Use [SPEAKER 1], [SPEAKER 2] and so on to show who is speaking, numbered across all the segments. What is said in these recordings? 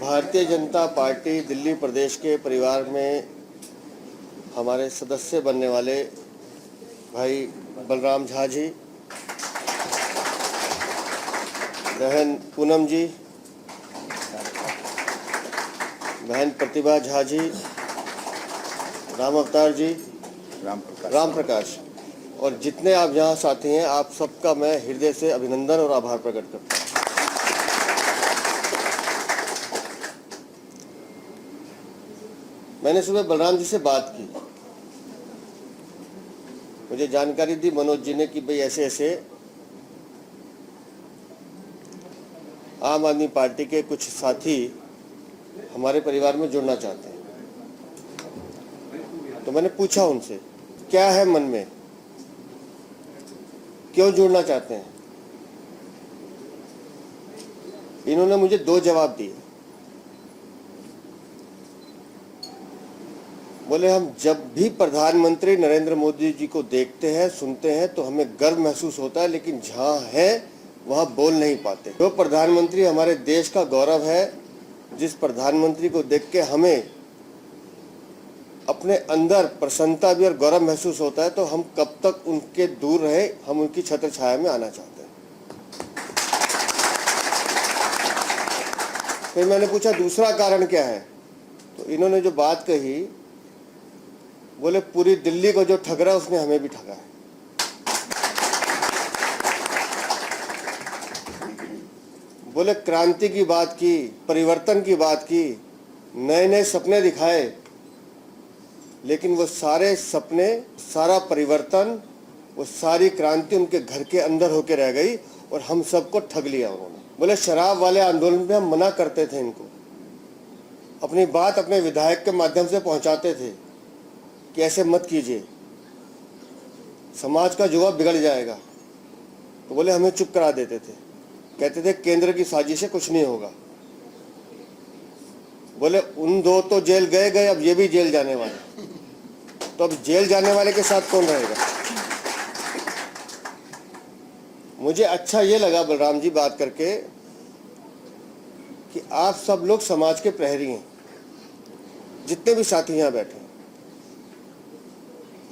[SPEAKER 1] Bharatiya Janata party Delhi प्रदेश के परिवार में हमारे सदस्य बनने वाले भाई बलराम झा जी, बहन पूनम जी, बहन प्रतिभा झा जी, राम अवतार जी, राम प्रकाश और जितने आप यहाँ साथी हैं, आप सबका मैं हृदय से अभिनंदन और आभार प्रकट करता हूँ। मैंने सुबह बलराम जी से बात की, मुझे जानकारी दी मनोज जी ने कि भाई ऐसे ऐसे आम आदमी पार्टी के कुछ साथी हमारे परिवार में जुड़ना चाहते हैं। तो मैंने पूछा उनसे क्या है मन में, क्यों जुड़ना चाहते हैं। इन्होंने मुझे दो जवाब दिए। बोले हम जब भी प्रधानमंत्री नरेंद्र मोदी जी को देखते हैं, सुनते हैं तो हमें गर्व महसूस होता है, लेकिन जहाँ है वहाँ बोल नहीं पाते। जो प्रधानमंत्री हमारे देश का गौरव है, जिस प्रधानमंत्री को देख के हमें अपने अंदर प्रसन्नता भी और गौरव महसूस होता है, तो हम कब तक उनके दूर रहे, हम उनकी छत्र छाया में आना चाहते हैं। फिर मैंने पूछा दूसरा कारण क्या है, तो इन्होंने जो बात कही, बोले पूरी दिल्ली को जो ठग रहा है उसने हमें भी ठगा है। बोले क्रांति की बात की, परिवर्तन की बात की, नए नए सपने दिखाए, लेकिन वो सारे सपने, सारा परिवर्तन, वो सारी क्रांति उनके घर के अंदर होके रह गई और हम सबको ठग लिया उन्होंने। बोले शराब वाले आंदोलन पे हम मना करते थे, इनको अपनी बात अपने विधायक के माध्यम से पहुंचाते थे कि ऐसे मत कीजिए, समाज का जुआ बिगड़ जाएगा। तो बोले हमें चुप करा देते थे, कहते थे केंद्र की साजिश से कुछ नहीं होगा। बोले उन दो तो जेल गए, अब ये भी जेल जाने वाले, तो अब जेल जाने वाले के साथ कौन रहेगा। मुझे अच्छा ये लगा बलराम जी बात करके कि आप सब लोग समाज के प्रहरी हैं, जितने भी साथी यहाँ बैठे हैं।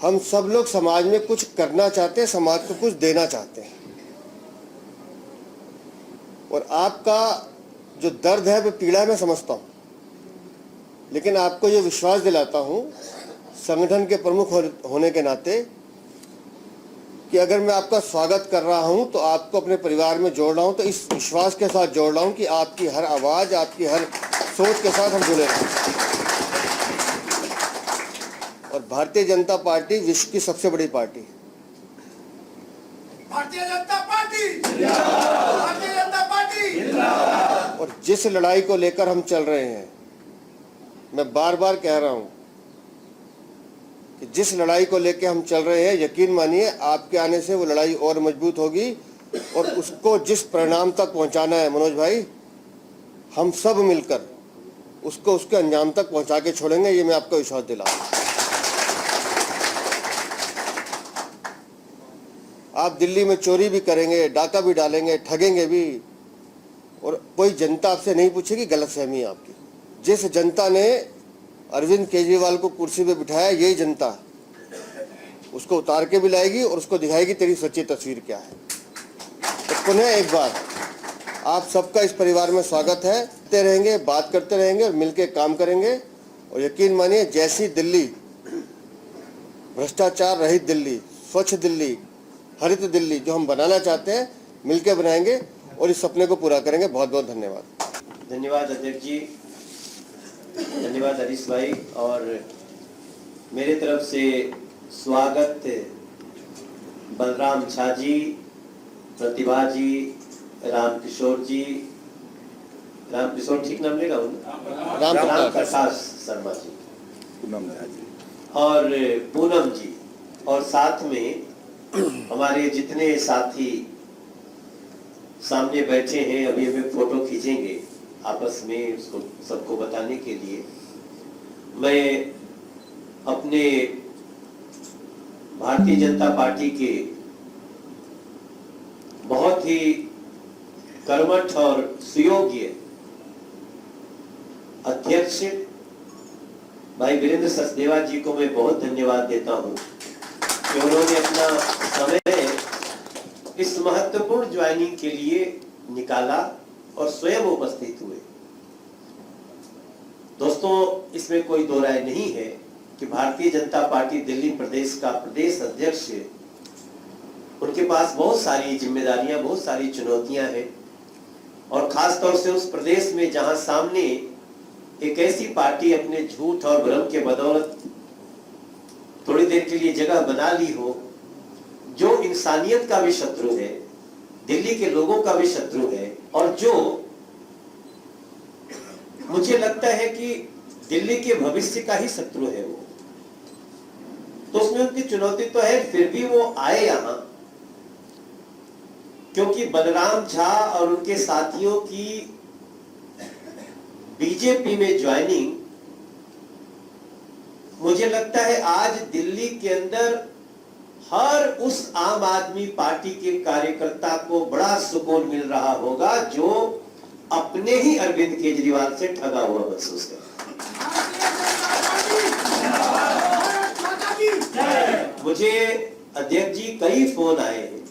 [SPEAKER 1] हम सब लोग समाज में कुछ करना चाहते हैं, समाज को कुछ देना चाहते हैं, और आपका जो दर्द है वो पीड़ा मैं समझता हूं, लेकिन आपको ये विश्वास दिलाता हूं संगठन के प्रमुख होने के नाते कि अगर मैं आपका स्वागत कर रहा हूं तो आपको अपने परिवार में जोड़ रहा हूं, तो इस विश्वास के साथ जोड़ रहा हूं कि आपकी हर आवाज, आपकी हर सोच के साथ हम जुड़े रहें। और भारतीय जनता पार्टी विश्व की सबसे बड़ी पार्टी है।
[SPEAKER 2] भारतीय जनता पार्टी जिंदाबाद, भारतीय जनता पार्टी जिंदाबाद।
[SPEAKER 1] और जिस लड़ाई को लेकर हम चल रहे हैं, मैं बार बार कह रहा हूं कि जिस लड़ाई को लेकर हम चल रहे हैं, यकीन मानिए आपके आने से वो लड़ाई और मजबूत होगी, और उसको जिस परिणाम तक पहुंचाना है मनोज भाई, हम सब मिलकर उसको उसके अंजाम तक पहुंचा के छोड़ेंगे, ये मैं आपको विश्वास दिला रहा हूं। आप दिल्ली में चोरी भी करेंगे, डाका भी डालेंगे, ठगेंगे भी, और कोई जनता आपसे नहीं पूछेगी, गलतफहमी है आपकी। जिस जनता ने अरविंद केजरीवाल को कुर्सी पे बिठाया, यही जनता उसको उतार के भी लाएगी और उसको दिखाएगी तेरी सच्ची तस्वीर क्या है। तो पुनः एक बार आप सबका इस परिवार में स्वागत है। करते रहेंगे, बात करते रहेंगे और मिलकर काम करेंगे, और यकीन मानिए जैसी दिल्ली, भ्रष्टाचार रहित दिल्ली, स्वच्छ दिल्ली, हरित दिल्ली जो हम बनाना चाहते हैं, मिलकर बनाएंगे और इस सपने को पूरा करेंगे। बहुत बहुत धन्यवाद।
[SPEAKER 3] धन्यवाद अध्यक्ष जी, धन्यवाद हरीश भाई, और मेरे तरफ से स्वागत बलराम झा जी, प्रतिभा जी, रामकिशोर जी, रामकिशोर ठीक नाम लेगा, राम प्रकाश शर्मा जी,
[SPEAKER 4] पूनम झा जी
[SPEAKER 3] और पूनम जी, और साथ में हमारे जितने साथी सामने बैठे हैं, अभी हमें फोटो खींचेंगे आपस में, उसको सबको बताने के लिए मैं अपने भारतीय जनता पार्टी के बहुत ही कर्मठ और सुयोग्य अध्यक्ष भाई वीरेंद्र सचदेवा जी को मैं बहुत धन्यवाद देता हूं कि उन्होंने अपना समय इस महत्वपूर्ण ज्वाइनिंग के लिए निकाला और स्वयं उपस्थित हुए। दोस्तों, इसमें कोई दो राय नहीं है कि भारतीय जनता पार्टी दिल्ली प्रदेश का प्रदेश अध्यक्ष, उनके पास बहुत सारी जिम्मेदारियां, बहुत सारी चुनौतियां हैं और खास तौर से उस प्रदेश में जहां सामने एक ऐसी पार्टी अपने झूठ और भ्रम के बदौलत थोड़ी देर के लिए जगह बना ली हो, जो इंसानियत का भी शत्रु है, दिल्ली के लोगों का भी शत्रु है और जो मुझे लगता है कि दिल्ली के भविष्य का ही शत्रु है वो, तो उसमें उनकी चुनौती तो है। फिर भी वो आए यहां क्योंकि बलराम झा और उनके साथियों की बीजेपी में ज्वाइनिंग, मुझे लगता है आज दिल्ली के अंदर हर उस आम आदमी पार्टी के कार्यकर्ता को बड़ा सुकून मिल रहा होगा जो अपने ही अरविंद केजरीवाल से ठगा हुआ महसूस कर। मुझे अध्यक्ष जी कई फोन आए हैं,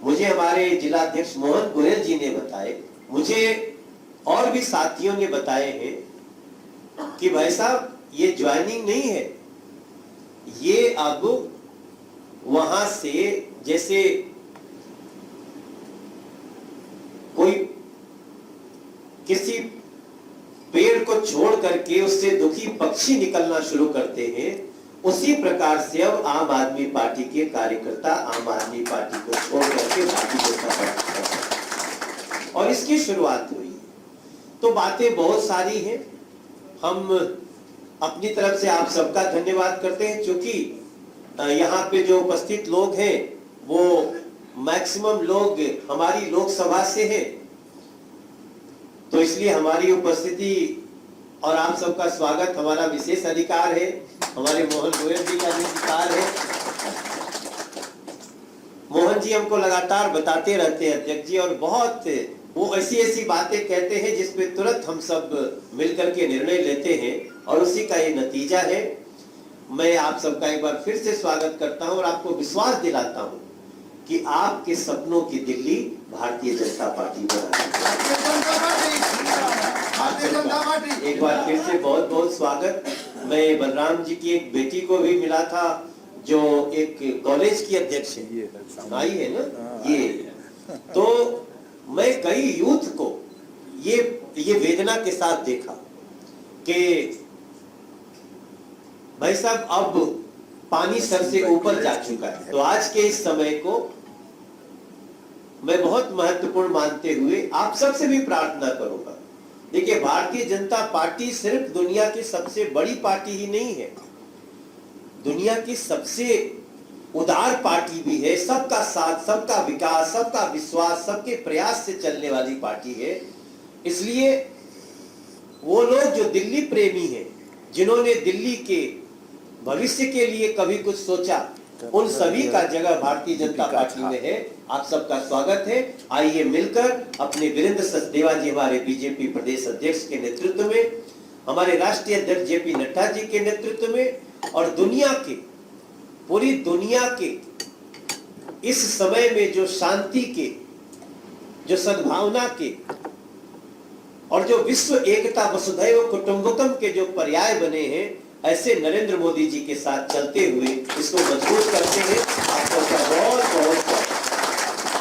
[SPEAKER 3] मुझे हमारे जिला अध्यक्ष मोहन गोयल जी ने बताए, मुझे और भी साथियों ने बताए हैं कि भाई साहब ये ज्वाइनिंग नहीं है, ये अब वहां से जैसे कोई किसी पेड़ को छोड़ करके उससे दुखी पक्षी निकलना शुरू करते हैं, उसी प्रकार से अब आम आदमी पार्टी के कार्यकर्ता आम आदमी पार्टी को छोड़ करके भारतीय जनता पार्टी, और इसकी शुरुआत हुई। तो बातें बहुत सारी हैं, हम अपनी तरफ से आप सबका धन्यवाद करते हैं क्योंकि यहाँ पे जो उपस्थित लोग हैं वो मैक्सिमम लोग हमारी लोकसभा से हैं, तो इसलिए हमारी उपस्थिति और आप सबका स्वागत हमारा विशेष अधिकार है, हमारे मोहन गोयल जी का अधिकार है। मोहन जी हमको लगातार बताते रहते हैं अध्यक्ष जी, और बहुत वो ऐसी ऐसी बातें कहते हैं जिसपे तुरंत हम सब मिलकर के निर्णय लेते हैं और उसी का ये नतीजा है। मैं आप सबका एक बार फिर से स्वागत करता हूं और आपको विश्वास दिलाता हूं कि आपके सपनों की दिल्ली भारतीय जनता पार्टी बनाएगी। एक बार फिर से बहुत बहुत स्वागत। मैं बलराम जी की एक बेटी को भी मिला था जो एक कॉलेज की अध्यक्ष है, आई है ना ये, तो मैं कई यूथ को ये वेदना के साथ देखा कि भाई साहब अब पानी सर से ऊपर जा चुका है। तो आज के इस समय को मैं बहुत महत्वपूर्ण मानते हुए आप सबसे भी प्रार्थना करूंगा। देखिए, भारतीय जनता पार्टी सिर्फ दुनिया की सबसे बड़ी पार्टी ही नहीं है, दुनिया की सबसे उदार पार्टी भी है। सबका साथ, सबका विकास, सबका विश्वास, सबके प्रयास से चलने वाली पार्टी है। इसलिए वो लोग जो दिल्ली प्रेमी हैं, जिन्होंने दिल्ली के भविष्य के लिए कभी कुछ सोचा, उन सभी का जगह भारतीय जनता पार्टी में है। आप सबका स्वागत है। आइए मिलकर अपने वीरेंद्र सचदेवा जी हमारे बीजेपी प्रदेश अध्यक्ष के नेतृत्व में, हमारे राष्ट्रीय अध्यक्ष जेपी नड्डा जी के नेतृत्व में और दुनिया के, पूरी दुनिया के इस समय में जो शांति के, जो सद्भावना के और जो विश्व एकता वसुधैव कुटुंबकम के जो पर्याय बने हैं, ऐसे नरेंद्र मोदी जी के साथ चलते हुए इसको मजबूत करते हैं। आप सबका बहुत बहुत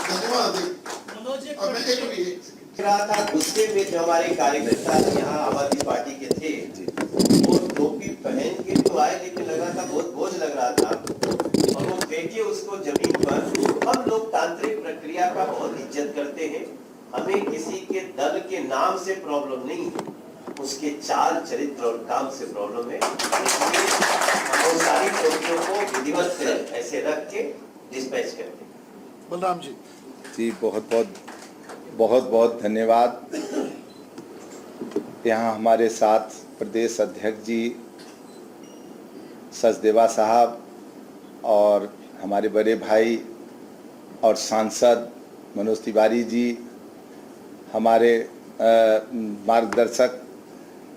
[SPEAKER 2] धन्यवाद।
[SPEAKER 3] रहा था गुस्से में जो हमारे कार्यकर्ता यहाँ आम आदमी पार्टी के थे, वो टोपी पहन के तो आए, लेकिन लग रहा था बहुत बोझ लग रहा था और वो फेंके उसको जमीन पर। हम लोकतांत्रिक प्रक्रिया का बहुत इज्जत करते हैं, हमें किसी के दल के नाम से प्रॉब्लम नहीं है, उसके चाल चरित्र और काम से प्रॉब्लम है। वो सारी टोपियों को विधिवत से ऐसे रख के डिस्पैच करते हैं।
[SPEAKER 2] बलराम जी
[SPEAKER 4] जी, बहुत बहुत धन्यवाद। यहाँ हमारे साथ प्रदेश अध्यक्ष जी सचदेवा साहब और हमारे बड़े भाई और सांसद मनोज तिवारी जी, हमारे मार्गदर्शक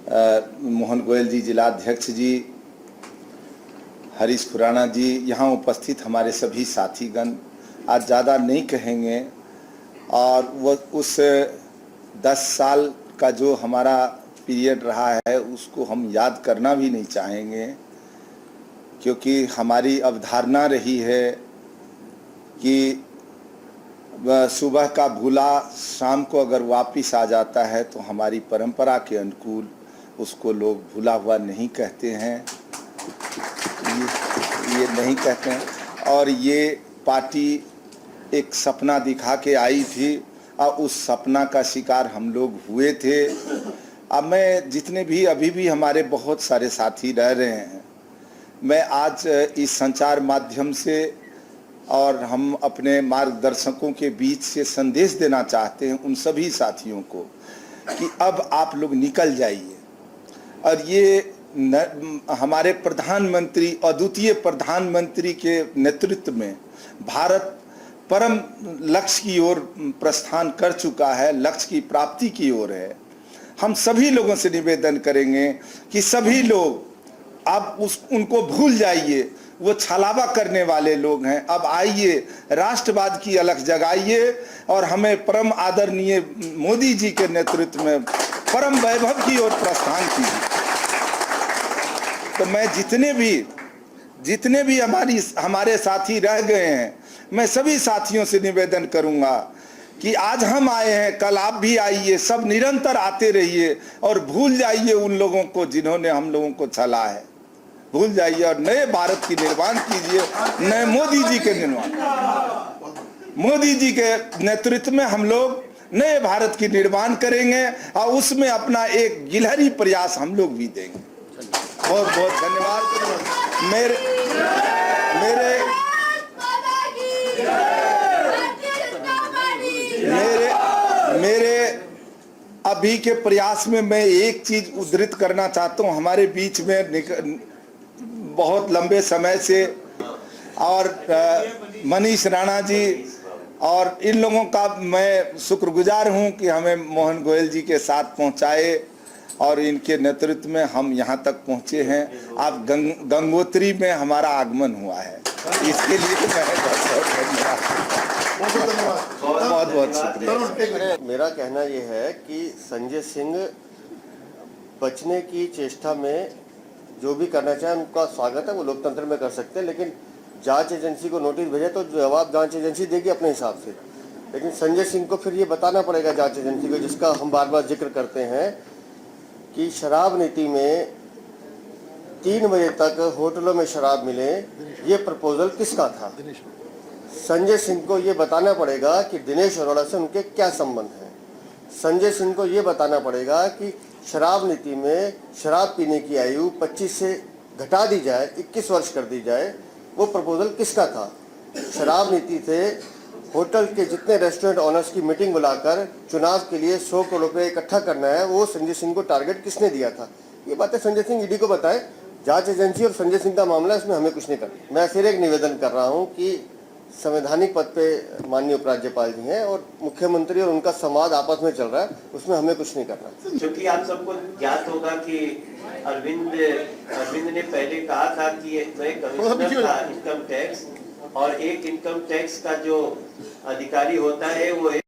[SPEAKER 4] मोहन गोयल जी, जिलाध्यक्ष जी, हरीश खुराना जी, यहाँ उपस्थित हमारे सभी साथीगण, आज ज़्यादा नहीं कहेंगे और वो उस 10 साल का जो हमारा पीरियड रहा है उसको हम याद करना भी नहीं चाहेंगे, क्योंकि हमारी अवधारणा रही है कि सुबह का भूला शाम को अगर वापस आ जाता है तो हमारी परंपरा के अनुकूल उसको लोग भूला हुआ नहीं कहते हैं, ये नहीं कहते हैं। और ये पार्टी एक सपना दिखा के आई थी और उस सपना का शिकार हम लोग हुए थे। अब मैं जितने भी अभी भी हमारे बहुत सारे साथी रह रहे हैं, मैं आज इस संचार माध्यम से और हम अपने मार्गदर्शकों के बीच से संदेश देना चाहते हैं उन सभी साथियों को कि अब आप लोग निकल जाइए और ये हमारे प्रधानमंत्री, अद्वितीय प्रधानमंत्री के नेतृत्व में भारत परम लक्ष्य की ओर प्रस्थान कर चुका है, लक्ष्य की प्राप्ति की ओर है। हम सभी लोगों से निवेदन करेंगे कि सभी लोग अब उनको भूल जाइए, वो छलावा करने वाले लोग हैं। अब आइए, राष्ट्रवाद की अलख जगाइए और हमें परम आदरणीय मोदी जी के नेतृत्व में परम वैभव की ओर प्रस्थान कीजिए। तो मैं जितने भी हमारे साथी रह गए हैं, मैं सभी साथियों से निवेदन करूंगा कि आज हम आए हैं, कल आप भी आइए, सब निरंतर आते रहिए और भूल जाइए उन लोगों को जिन्होंने हम लोगों को छला है, भूल जाइए और नए भारत की निर्माण कीजिए, नए मोदी जी के निर्माण, मोदी जी के नेतृत्व में हम लोग नए भारत की निर्माण करेंगे और उसमें अपना एक गिलहरी प्रयास हम लोग भी देंगे। बहुत बहुत धन्यवाद। मेरे अभी के प्रयास में मैं एक चीज उद्धृत करना चाहता हूँ। हमारे बीच में बहुत लंबे समय से और मनीष राणा जी और इन लोगों का मैं शुक्रगुजार हूं कि हमें मोहन गोयल जी के साथ पहुंचाए और इनके नेतृत्व में हम यहां तक पहुंचे हैं। आप गंगोत्री में हमारा आगमन हुआ है, इसके लिए मैं बहुत बहुत शुक्रिया।
[SPEAKER 1] मेरा कहना यह है कि संजय सिंह बचने की चेष्टा में जो भी करना चाहे उनका स्वागत है, वो लोकतंत्र में कर सकते हैं, लेकिन जांच एजेंसी को नोटिस भेजे तो जवाब जांच एजेंसी देगी अपने हिसाब से। लेकिन संजय सिंह को फिर ये बताना पड़ेगा जांच एजेंसी को, जिसका हम बार बार जिक्र करते हैं कि शराब नीति में 3 बजे तक होटलों में शराब मिले, ये प्रपोजल किसका था। संजय सिंह को ये बताना पड़ेगा कि दिनेश अरोड़ा से उनके क्या संबंध हैं। संजय सिंह को ये बताना पड़ेगा कि शराब नीति में शराब पीने की आयु 25 से घटा दी जाए, 21 वर्ष कर दी जाए, वो प्रपोजल किसका था। शराब नीति से होटल के जितने रेस्टोरेंट ऑनर्स की मीटिंग बुलाकर चुनाव के लिए 100 करोड़ रुपये इकट्ठा करना है, वो संजय सिंह को टारगेट किसने दिया था। ये बातें संजय सिंह ईडी को बताए। जांच एजेंसी और संजय सिंह का मामला, इसमें हमें कुछ नहीं करना। मैं फिर एक निवेदन कर रहा हूँ कि संवैधानिक पद पे माननीय उपराज्यपाल जी हैं और मुख्यमंत्री और उनका संवाद आपस में चल रहा है, उसमें हमें कुछ नहीं करना।
[SPEAKER 3] क्योंकि आप सबको ज्ञात होगा कि अरविंद ने पहले कहा था कि मैं कमिश्नर था इनकम टैक्स, और एक इनकम टैक्स का जो अधिकारी होता है वो